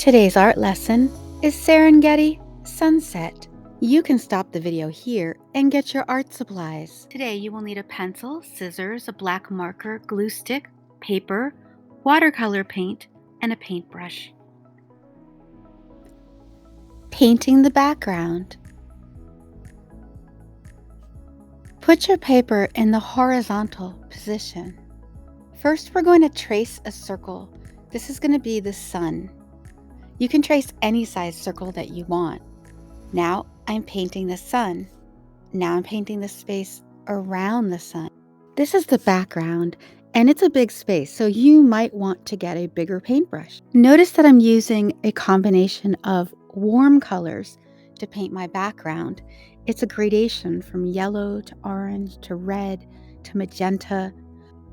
Today's art lesson is Serengeti Sunset. You can stop the video here and get your art supplies. Today you will need a pencil, scissors, a black marker, glue stick, paper, watercolor paint, and a paintbrush. Painting the background. Put your paper in the horizontal position. First, we're going to trace a circle. This is going to be the sun. You can trace any size circle that you want. Now I'm painting the sun. Now I'm painting the space around the sun. This is the background, and it's a big space, so you might want to get a bigger paintbrush. Notice that I'm using a combination of warm colors to paint my background. It's a gradation from yellow to orange to red to magenta.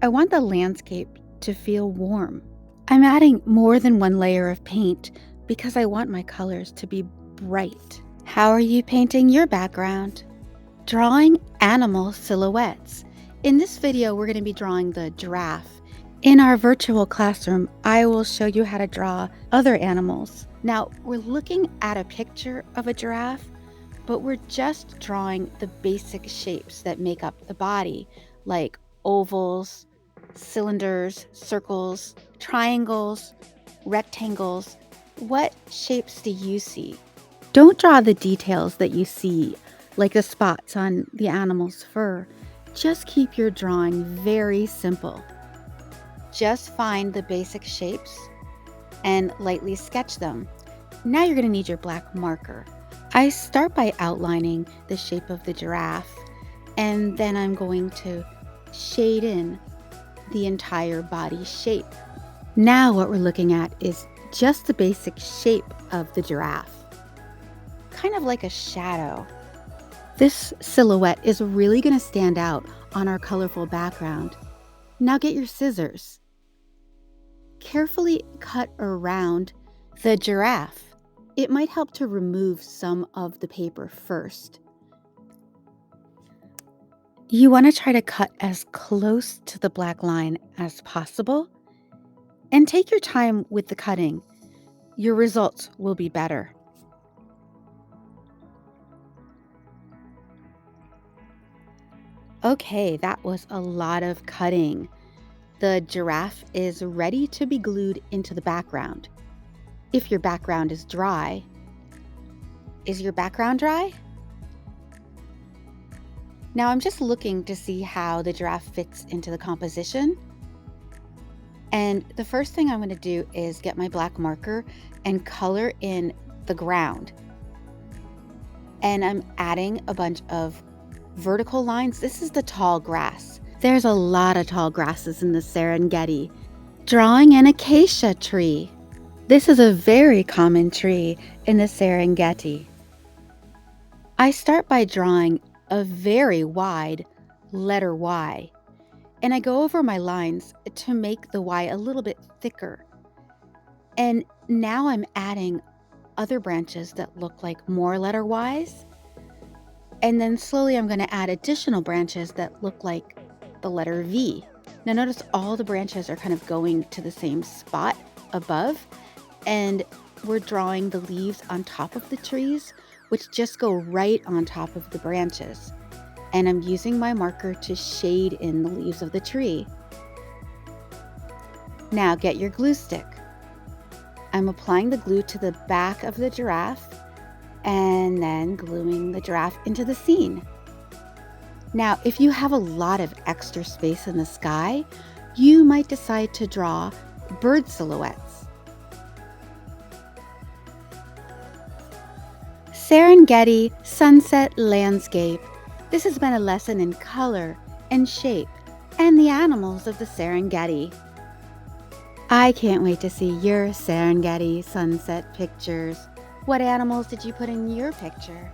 I want the landscape to feel warm. I'm adding more than one layer of paint because I want my colors to be bright. How are you painting your background? Drawing animal silhouettes. In this video, we're going to be drawing the giraffe. In our virtual classroom, I will show you how to draw other animals. Now, we're looking at a picture of a giraffe, but we're just drawing the basic shapes that make up the body, like ovals, cylinders, circles, triangles, rectangles. What shapes do you see? Don't draw the details that you see, like the spots on the animal's fur. Just keep your drawing very simple. Just find the basic shapes and lightly sketch them. Now you're going to need your black marker. I start by outlining the shape of the giraffe, and then I'm going to shade in the entire body shape. Now what we're looking at is just the basic shape of the giraffe, kind of like a shadow. This silhouette is really going to stand out on our colorful background. Now get your scissors. Carefully cut around the giraffe. It might help to remove some of the paper first. You want to try to cut as close to the black line as possible, and take your time with the cutting. Your results will be better. Okay, that was a lot of cutting. The giraffe is ready to be glued into the background. If your background is dry, is your background dry? Now I'm just looking to see how the giraffe fits into the composition. And the first thing I'm going to do is get my black marker and color in the ground. And I'm adding a bunch of vertical lines. This is the tall grass. There's a lot of tall grasses in the Serengeti. Drawing an acacia tree. This is a very common tree in the Serengeti. I start by drawing a very wide letter Y, and I go over my lines to make the Y a little bit thicker. And now I'm adding other branches that look like more letter Ys. And then slowly I'm going to add additional branches that look like the letter V. Now notice all the branches are kind of going to the same spot above, and we're drawing the leaves on top of the trees, which just go right on top of the branches. And I'm using my marker to shade in the leaves of the tree. Now get your glue stick. I'm applying the glue to the back of the giraffe and then gluing the giraffe into the scene. Now, if you have a lot of extra space in the sky, you might decide to draw bird silhouettes. Serengeti Sunset Landscape. This has been a lesson in color and shape and the animals of the Serengeti. I can't wait to see your Serengeti sunset pictures. What animals did you put in your picture?